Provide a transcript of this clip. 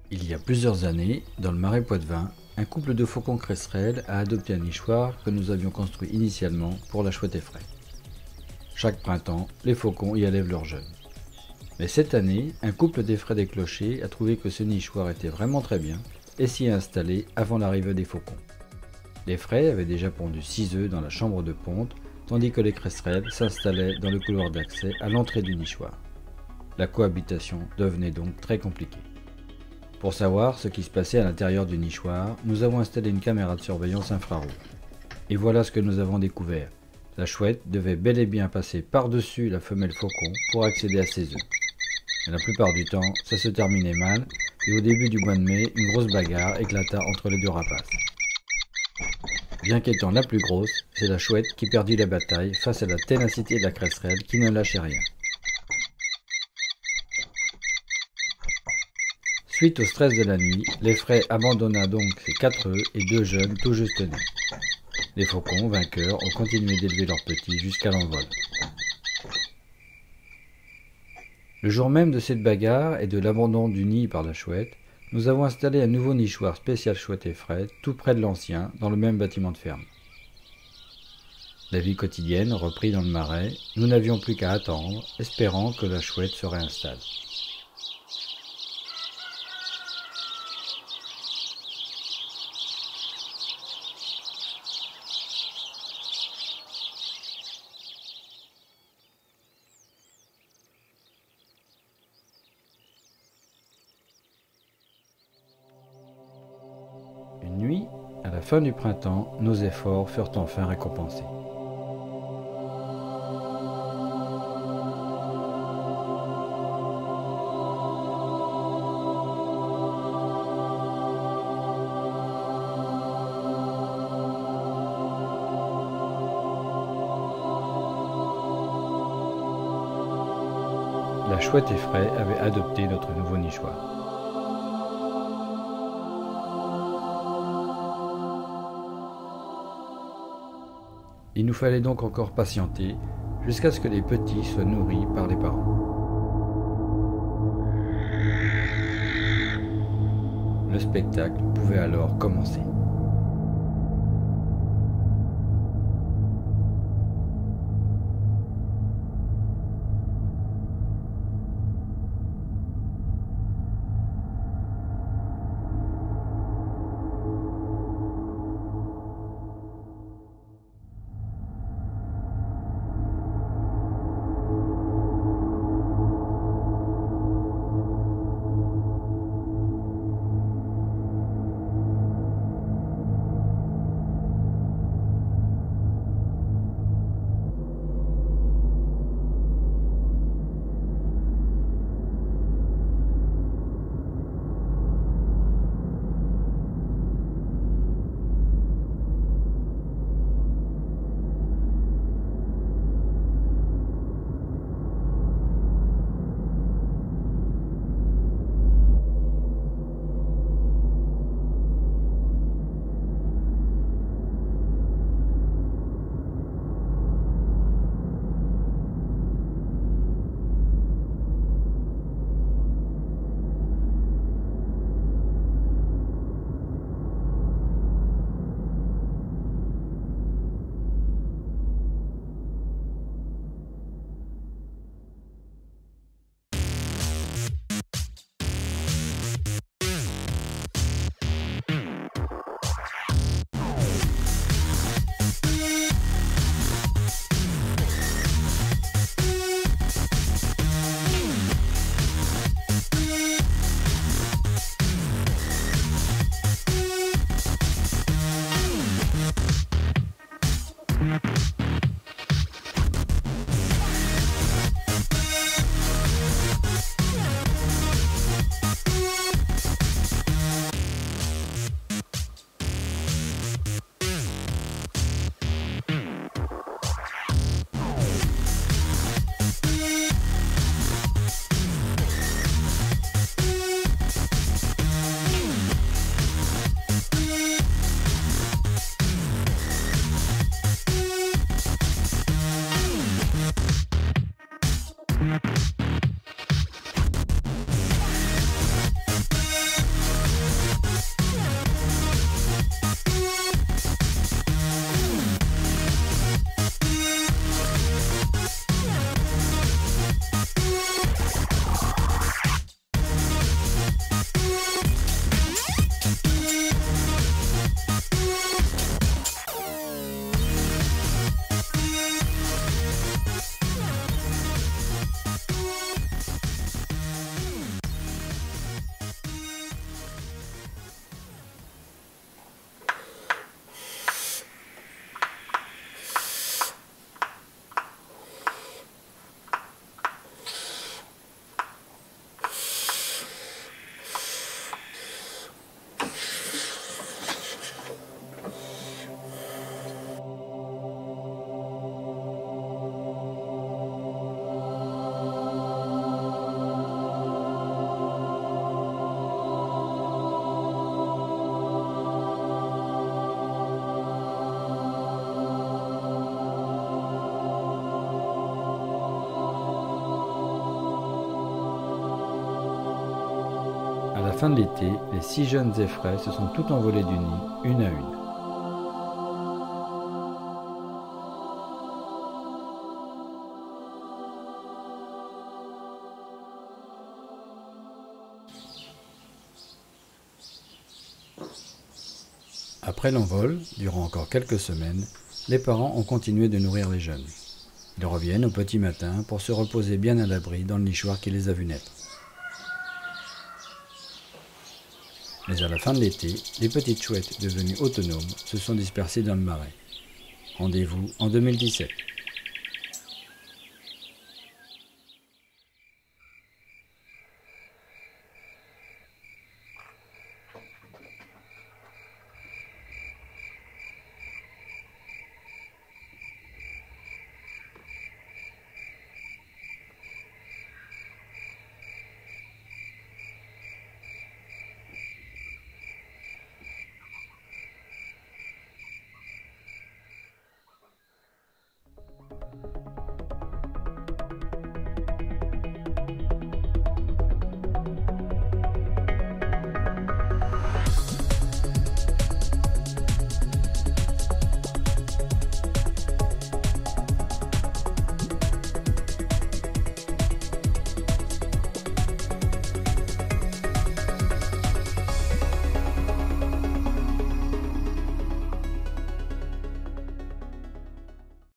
Il y a plusieurs années, dans le Marais Poitevin, un couple de faucons cresserelles a adopté un nichoir que nous avions construit initialement pour la chouette effraie. Chaque printemps, les faucons y élèvent leurs jeunes. Mais cette année, un couple d'effraies des clochers a trouvé que ce nichoir était vraiment très bien et s'y est installé avant l'arrivée des faucons. Les fraies avaient déjà pondu 6 œufs dans la chambre de ponte, tandis que les cresserelles s'installaient dans le couloir d'accès à l'entrée du nichoir. La cohabitation devenait donc très compliquée. Pour savoir ce qui se passait à l'intérieur du nichoir, nous avons installé une caméra de surveillance infrarouge. Et voilà ce que nous avons découvert. La chouette devait bel et bien passer par-dessus la femelle faucon pour accéder à ses œufs. Mais la plupart du temps, ça se terminait mal, et au début du mois de mai, une grosse bagarre éclata entre les deux rapaces. Bien qu'étant la plus grosse, c'est la chouette qui perdit la bataille face à la ténacité de la cresserelle qui ne lâchait rien. Suite au stress de la nuit, l'effraie abandonna donc ses 4 œufs et 2 jeunes tout juste nés. Les faucons, vainqueurs, ont continué d'élever leurs petits jusqu'à l'envol. Le jour même de cette bagarre et de l'abandon du nid par la chouette, nous avons installé un nouveau nichoir spécial chouette effraie tout près de l'ancien, dans le même bâtiment de ferme. La vie quotidienne reprit dans le marais, nous n'avions plus qu'à attendre, espérant que la chouette se réinstalle. Une nuit, à la fin du printemps, nos efforts furent enfin récompensés. La chouette effraie avait adopté notre nouveau nichoir. Il nous fallait donc encore patienter jusqu'à ce que les petits soient nourris par les parents. Le spectacle pouvait alors commencer. fin de l'été, les 6 jeunes effraies se sont toutes envolées du nid, une à une. Après l'envol, durant encore quelques semaines, les parents ont continué de nourrir les jeunes. Ils reviennent au petit matin pour se reposer bien à l'abri dans le nichoir qui les a vus naître. Mais à la fin de l'été, les petites chouettes devenues autonomes se sont dispersées dans le marais. Rendez-vous en 2017.